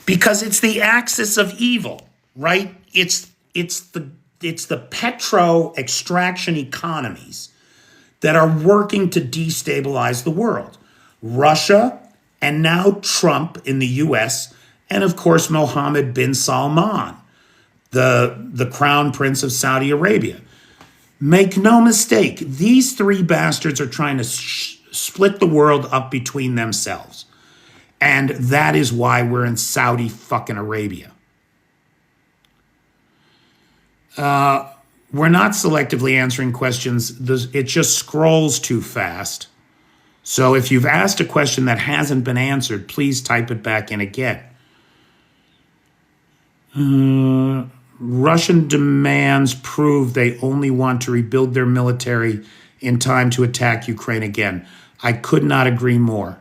Because it's the axis of evil, right? It's the petro extraction economies that are working to destabilize the world. Russia, and now Trump in the US, and of course Mohammed bin Salman, the crown prince of Saudi Arabia. Make no mistake, these three bastards are trying to split the world up between themselves. And that is why we're in Saudi fucking Arabia. We're not selectively answering questions. It just scrolls too fast. So if you've asked a question that hasn't been answered, please type it back in again. Russian demands prove they only want to rebuild their military in time to attack Ukraine again. I could not agree more.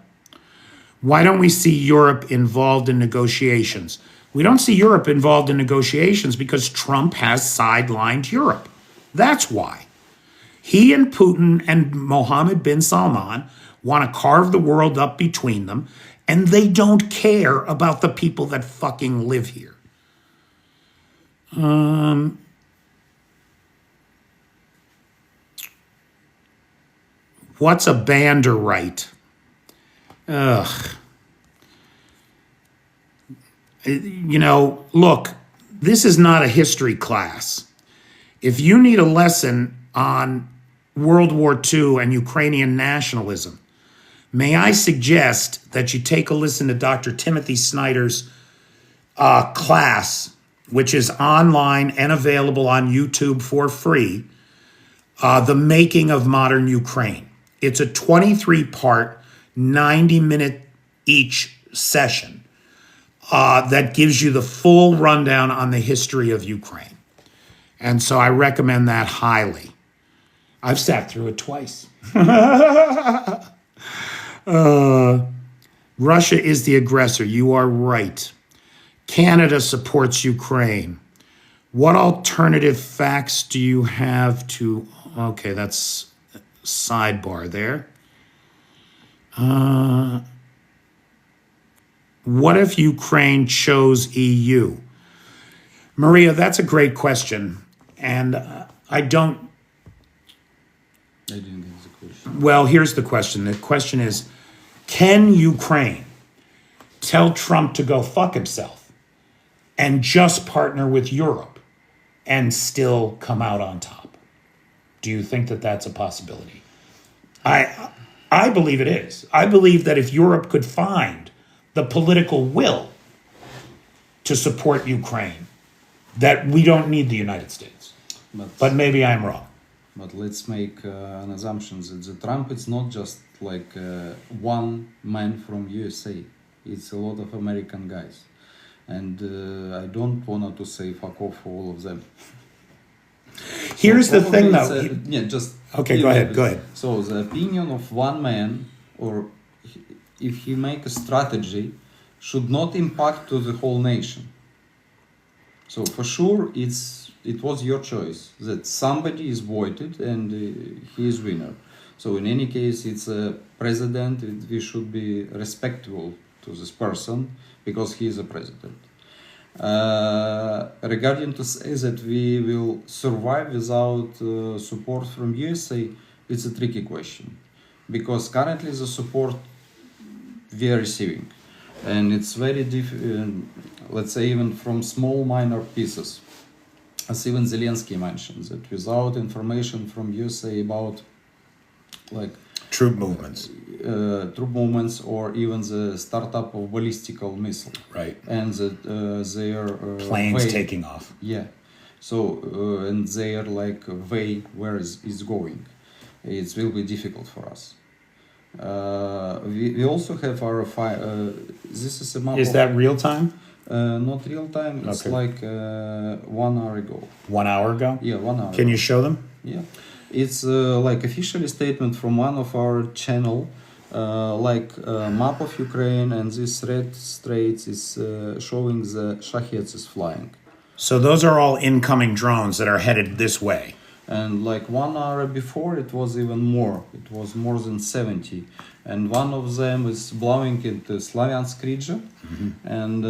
Why don't we see Europe involved in negotiations? We don't see Europe involved in negotiations because Trump has sidelined Europe. That's why. He and Putin and Mohammed bin Salman want to carve the world up between them, and they don't care about the people that fucking live here. What's a banderite? Ugh. Look, this is not a history class. If you need a lesson on World War II and Ukrainian nationalism, may I suggest that you take a listen to Dr. Timothy Snyder's class, which is online and available on YouTube for free, The Making of Modern Ukraine. It's a 23-part, 90-minute each session that gives you the full rundown on the history of Ukraine. And so I recommend that highly. I've sat through it twice. Russia is the aggressor. You are right. Canada supports Ukraine. What alternative facts do you have to... Okay, that's sidebar there. What if Ukraine chose EU? Maria, that's a great question. And I didn't get the question. Well, here's the question. The question is, can Ukraine tell Trump to go fuck himself and just partner with Europe and still come out on top? Do you think that that's a possibility? I believe it is. I believe that if Europe could find the political will to support Ukraine, that we don't need the United States. But maybe I'm wrong. But let's make an assumption that the Trump is not just like one man from USA. It's a lot of American guys. And I don't want to say fuck off for all of them. Here's the thing, though. Okay, go ahead. So the opinion of one man, or if he make a strategy, should not impact to the whole nation. So for sure, it was your choice that somebody is voted and he is winner. So in any case, it's a president. We should be respectful to this person because he is a president. Regarding to say that we will survive without support from USA, it's a tricky question because currently the support we are receiving, and it's very let's say even from small minor pieces, as even Zelensky mentioned that without information from USA about like troop movements or even the startup of ballistical missile, right, and that their planes taking off, so and their like way where is going, it will be difficult for us. We also have our this is a map. Is that real time? Not real time. It's like 1 hour ago. 1 hour ago? Yeah, 1 hour. Can you show them? Yeah, it's like official statement from one of our channel, map of Ukraine, and this red straits is showing the Shaheds is flying. So those are all incoming drones that are headed this way. And like 1 hour before, it was even more. It was more than 70. And one of them is blowing into Slaviansk region, and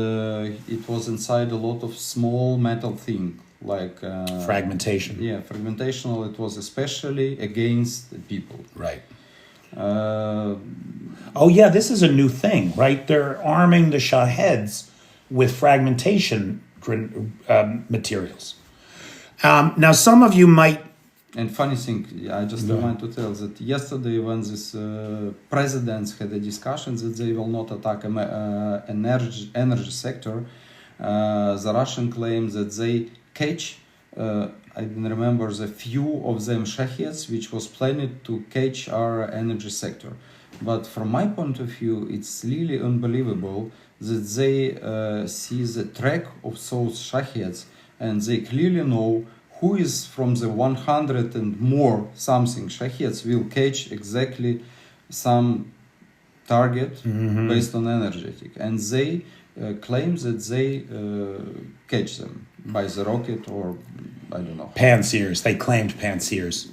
it was inside a lot of small metal thing, like fragmentation. Yeah, fragmentational. It was especially against the people. Right. Oh yeah, this is a new thing, right? They're arming the Shaheds with fragmentation materials. Now, some of you might. And funny thing, I just want to tell that yesterday when this presidents had a discussion that they will not attack energy sector, the Russian claims that they catch, I didn't remember the few of them Shaheds, which was planned to catch our energy sector. But from my point of view, it's really unbelievable that they see the track of those Shaheds and they clearly know who is from the 100 and more something Shaheds will catch exactly some target based on energetic. And they claim that they catch them by the rocket or I don't know. Pansiers. They claimed Pansiers.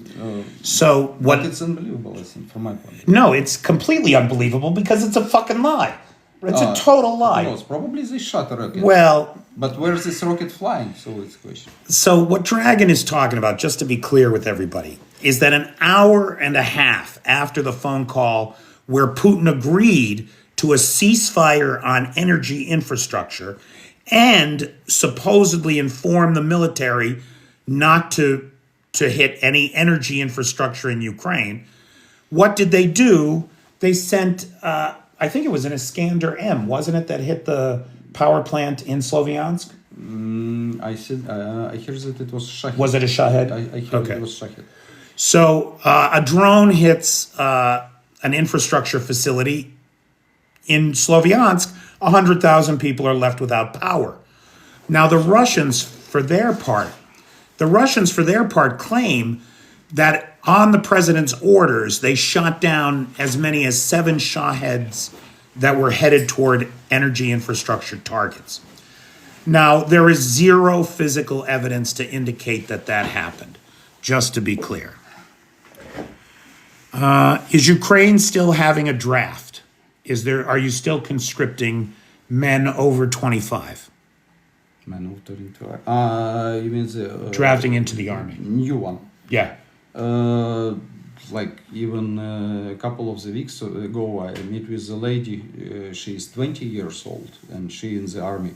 So what? But it's unbelievable, I think, from my point of view. No, it's completely unbelievable because it's a fucking lie. It's a total lie. No, probably they shot a rocket. Well, but where's this rocket flying? So it's a question. So what Dragon is talking about, just to be clear with everybody, is that an hour and a half after the phone call where Putin agreed to a ceasefire on energy infrastructure and supposedly informed the military not to hit any energy infrastructure in Ukraine, what did they do? They sent, I think it was an Iskander M, wasn't it, that hit the power plant in Sloviansk? I hear that it was Shahed. Was it a Shahed? I heard it was Shahed. So a drone hits an infrastructure facility in Sloviansk. 100,000 people are left without power. Now the Russians, for their part, claim that on the president's orders, they shot down as many as 7 Shaheds that were headed toward energy infrastructure targets. Now, there is zero physical evidence to indicate that that happened, just to be clear. Is Ukraine still having a draft? Are you still conscripting men over 25? Men over 25. You mean the... drafting into the army. New one. Yeah. like even a couple of the weeks ago, I met with a lady. She's 20 years old and she in the army,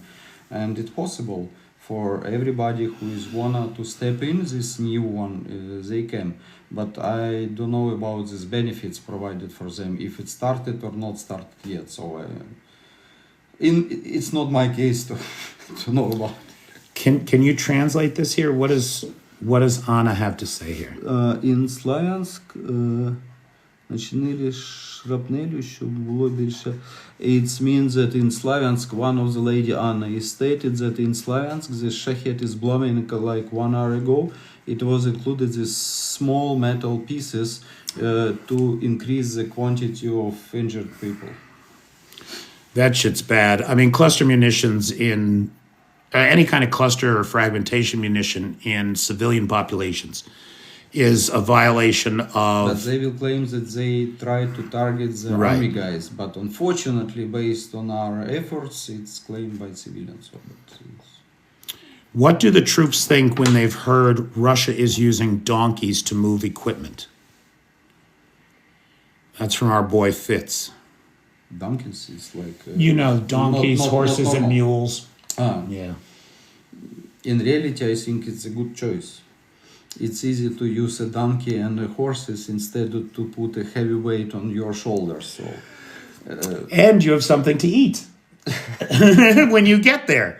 and it's possible for everybody who is wanna to step in this new one. They can, but I don't know about these benefits provided for them if it started or not started yet. So it's not my case to to know about. Can you translate this here? What does Anna have to say here? In Slaviansk начинили шрапнелью, щоб було більше. It means that in Slaviansk, one of the lady Anna is stated that in Slaviansk the shahid is blooming like 1 hour ago. It was included these small metal pieces to increase the quantity of injured people. That shit's bad. I mean, cluster munitions in any kind of cluster or fragmentation munition in civilian populations is a violation of... But they will claim that they try to target the army guys, but unfortunately, based on our efforts, it's claimed by civilians. What do the troops think when they've heard Russia is using donkeys to move equipment? That's from our boy Fitz. Donkeys is like... donkeys, horses, and mules. Yeah. In reality, I think it's a good choice. It's easy to use a donkey and a horses instead of to put a heavy weight on your shoulders. So, and you have something to eat when you get there.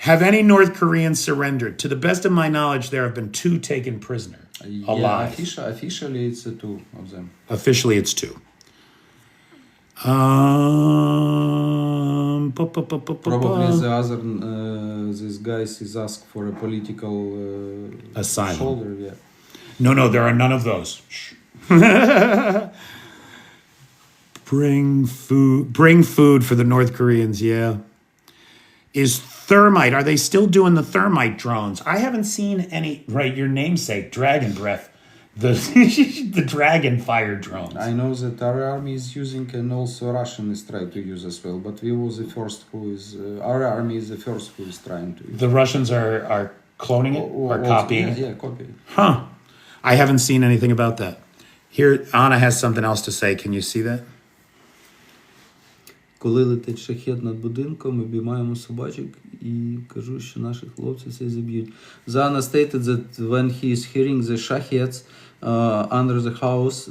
Have any North Koreans surrendered? To the best of my knowledge, there have been 2 taken prisoner alive. Yeah, officially it's 2 of them. Officially, it's 2. Probably the other, these guys is asked for a political asylum. Shoulder, yeah. No, there are none of those. Bring food for the North Koreans, yeah. Is thermite, are they still doing the thermite drones? I haven't seen any, right, your namesake, Dragon Breath. The dragon fire drones. I know that our army is using and also Russian is trying to use as well, but we was the first who is, our army is the first who is trying to use. The Russians are cloning it or copying it? Yeah, copying it. Huh. I haven't seen anything about that. Here, Anna has something else to say. Can you see that? Коли летить шахет над будинком, обіймаємо собачок і кажу, що наші хлопці це заб'ють. Zana stated that when he is hearing the shahets under the house,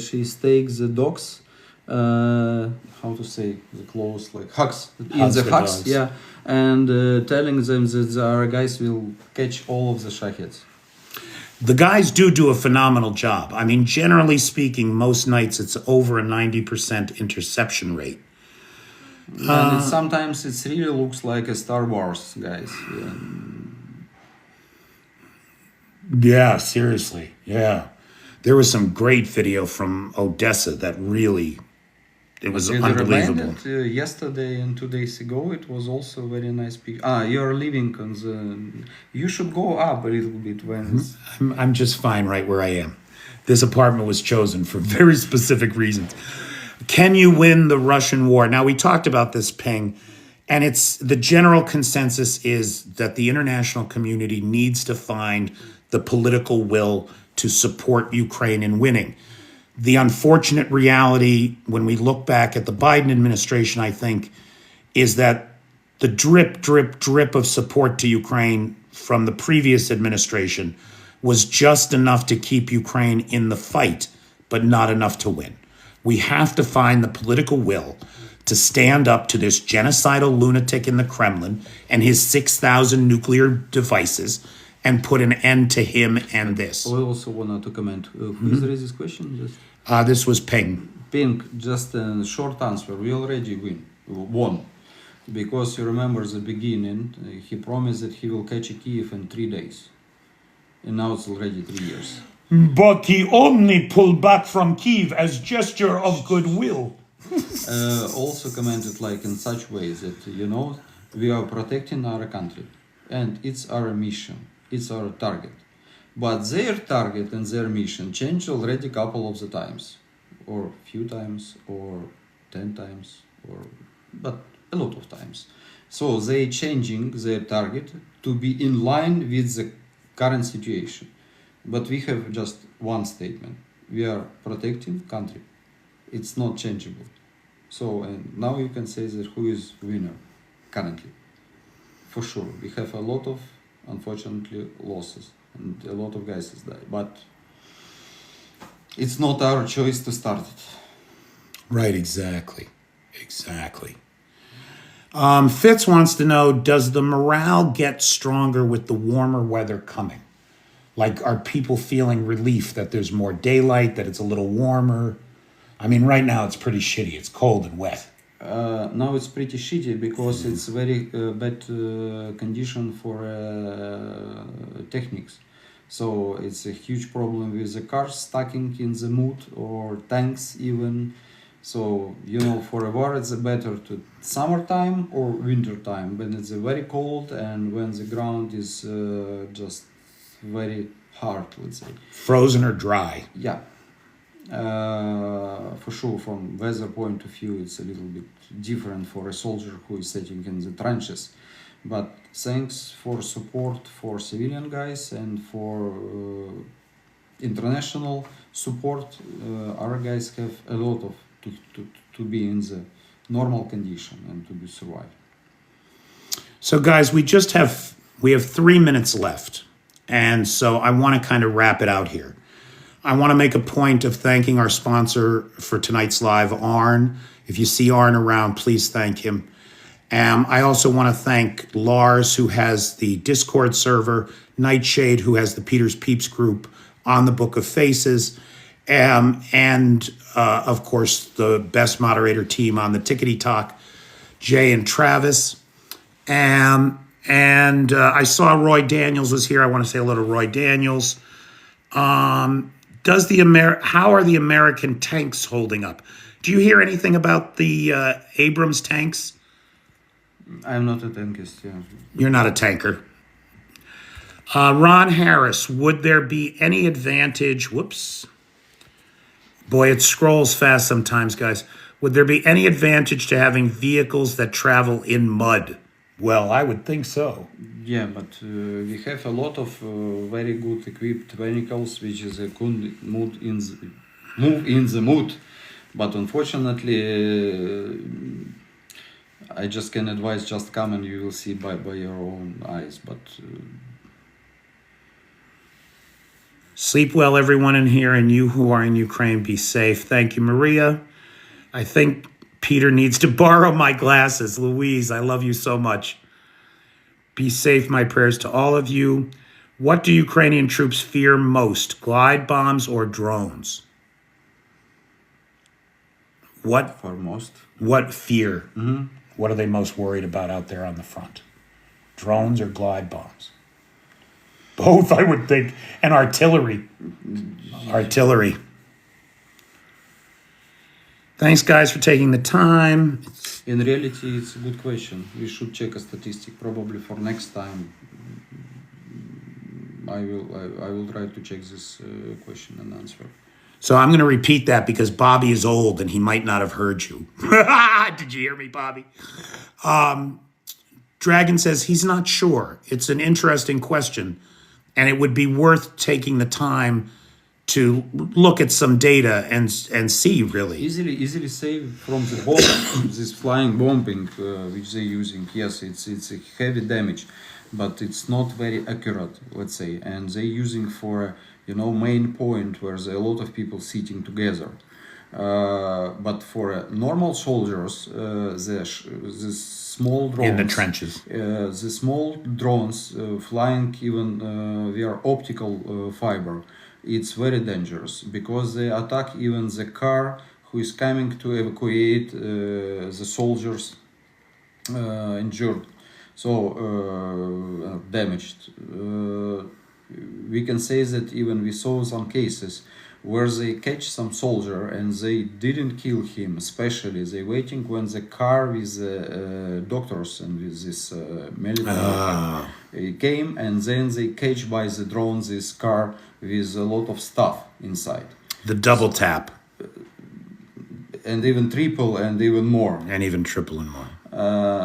she takes the dogs, how to say, the clothes, like hugs, in the hugs, yeah, and telling them that our guys will catch all of the shahets. The guys do a phenomenal job. I mean, generally speaking, most nights it's over a 90% interception rate. And sometimes it really looks like a Star Wars, guys. Yeah, seriously. Yeah. There was some great video from Odessa that really, it was unbelievable. Yesterday and 2 days ago, it was also very nice picture. You're living on the... You should go up a little bit when... I'm just fine right where I am. This apartment was chosen for very specific reasons. Can you win the Russian war? Now, we talked about this, Ping, and it's the general consensus is that the international community needs to find the political will to support Ukraine in winning. The unfortunate reality, when we look back at the Biden administration, I think, is that the drip of support to Ukraine from the previous administration was just enough to keep Ukraine in the fight, but not enough to win. We have to find the political will to stand up to this genocidal lunatic in the Kremlin and his 6,000 nuclear devices and put an end to him and this. I also want to comment. Who is raised this question? This was Ping. Ping, just a short answer. We already won. Because you remember the beginning, he promised that he will catch Kyiv in 3 days. And now it's already 3 years. But he only pulled back from Kyiv as gesture of goodwill. Also commented like in such ways that, we are protecting our country. And it's our mission. It's our target. But their target and their mission changed already a couple of the times. Or few times, or 10 times, but a lot of times. So they changing their target to be in line with the current situation. But we have just one statement. We are protecting country. It's not changeable. So, and now you can say that who is winner currently. For sure, we have a lot of, unfortunately, losses. And a lot of guys has died. But it's not our choice to start it. Right, exactly. Exactly. Fitz wants to know, does the morale get stronger with the warmer weather coming? Like, are people feeling relief that there's more daylight, that it's a little warmer? I mean, right now it's pretty shitty. It's cold and wet. Now it's pretty shitty because it's very bad condition for techniques. So it's a huge problem with the cars stacking in the mud or tanks even. So, you know, for a war it's better to summertime or winter time when it's very cold and when the ground is just very hard, let's say. Frozen or dry? Yeah. For sure, from weather point of view, it's a little bit different for a soldier who is sitting in the trenches. But thanks for support for civilian guys and for international support, our guys have a lot of to be in the normal condition and to be survive. So guys, we have 3 minutes left. And so I want to kind of wrap it out here. I want to make a point of thanking our sponsor for tonight's live, Arn. If you see Arn around, please thank him. I also want to thank Lars, who has the Discord server, Nightshade, who has the Peter's Peeps group on the Book of Faces, and of course, the best moderator team on the Tickety Talk, Jay and Travis. And I saw Roy Daniels was here. I want to say hello to Roy Daniels. How are the American tanks holding up? Do you hear anything about the Abrams tanks? I'm not a tankist, yeah. You're not a tanker. Ron Harris, would there be any advantage? Whoops. Boy, it scrolls fast sometimes, guys. Would there be any advantage to having vehicles that travel in mud? Well, I would think so. Yeah, but we have a lot of very good equipped vehicles which is could move in the mud. But unfortunately, I just can advise just come and you will see by your own eyes. But sleep well, everyone in here, and you who are in Ukraine, be safe. Thank you, Maria. I think Peter needs to borrow my glasses. Louise, I love you so much. Be safe, my prayers to all of you. What do Ukrainian troops fear most, glide bombs or drones? What fear? Mm-hmm. What are they most worried about out there on the front? Drones or glide bombs? Both, I would think. And artillery. Artillery. Thanks, guys, for taking the time. In reality, it's a good question. We should check a statistic. Probably for next time, I will try to check this question and answer. So I'm going to repeat that because Bobby is old and he might not have heard you. Did you hear me, Bobby? Dragon says he's not sure. It's an interesting question, and it would be worth taking the time to look at some data and see, really. Easily say from the bomb, this flying bombing which they're using, yes, it's a heavy damage, but it's not very accurate, let's say, and they're using for main point where there are a lot of people sitting together. But for normal soldiers, the small drones in the trenches, the small drones flying even via optical fiber, it's very dangerous because they attack even the car who is coming to evacuate the soldiers injured, so damaged. We can say that even we saw some cases where they catch some soldier and they didn't kill him, especially they waiting when the car with doctors and with this military came, and then they catch by the drone this car with a lot of stuff inside. The double tap. And even triple and even more. And even triple and more.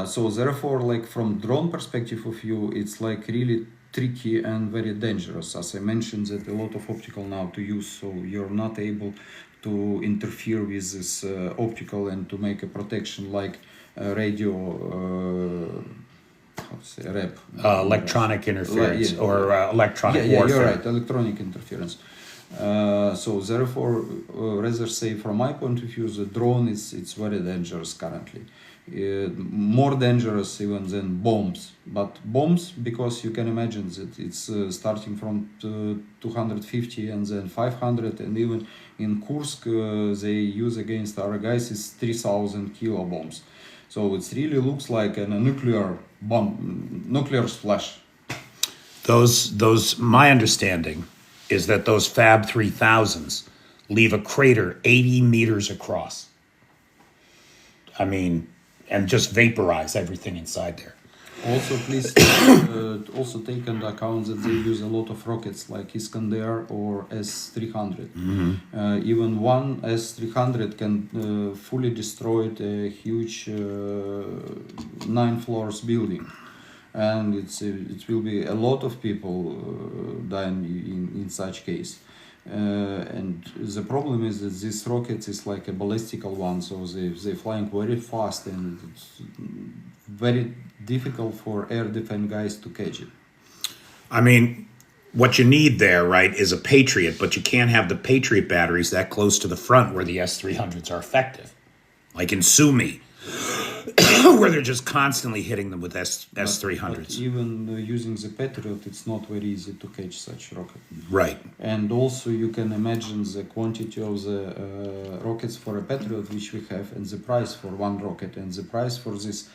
So therefore, like from drone perspective of view, it's like really tricky and very dangerous. As I mentioned, that a lot of optical now to use, so you're not able to interfere with this optical and to make a protection like radio. How to say, rep? Electronic interference yeah. or electronic Yeah, warfare. you're right. Electronic interference. So therefore, rather say from my point of view, the drone it's very dangerous currently. More dangerous even than bombs. But bombs, because you can imagine that it's starting from 250 and then 500, and even in Kursk they use against our guys is 3,000 kilo bombs. So it really looks like a nuclear bomb, nuclear splash. Those. My understanding is that those Fab 3000s leave a crater 80 meters across. I mean, and just vaporize everything inside there. Also, please also take into account that they use a lot of rockets like Iskander or S-300. Even one S-300 can fully destroy a huge 9 floors building. And it will be a lot of people dying in such case. And the problem is that this rocket is like a ballistical one, so they're flying very fast, and it's very difficult for air defense guys to catch it. I mean, what you need there, right, is a Patriot, but you can't have the Patriot batteries that close to the front where the S-300s are effective. Like in Sumy, where they're just constantly hitting them with S-300s. But even using the Patriot, it's not very easy to catch such rocket. Right. And also you can imagine the quantity of the rockets for a Patriot which we have, and the price for one rocket, and the price for this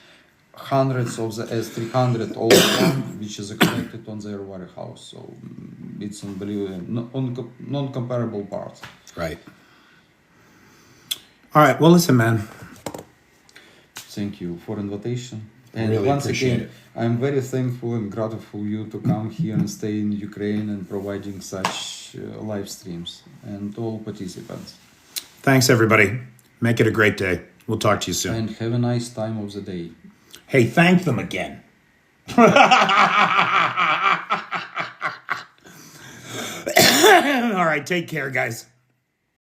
hundreds of the S-300 all around, which is connected on their warehouse. So it's unbelievable, non-comparable parts. Right. All right. Well, listen, man. Thank you for invitation. And Really once appreciate again, it. I'm very thankful and grateful you to come here and stay in Ukraine and providing such live streams, and all participants. Thanks, everybody. Make it a great day. We'll talk to you soon. And have a nice time of the day. Hey, thank them again. All right. Take care, guys.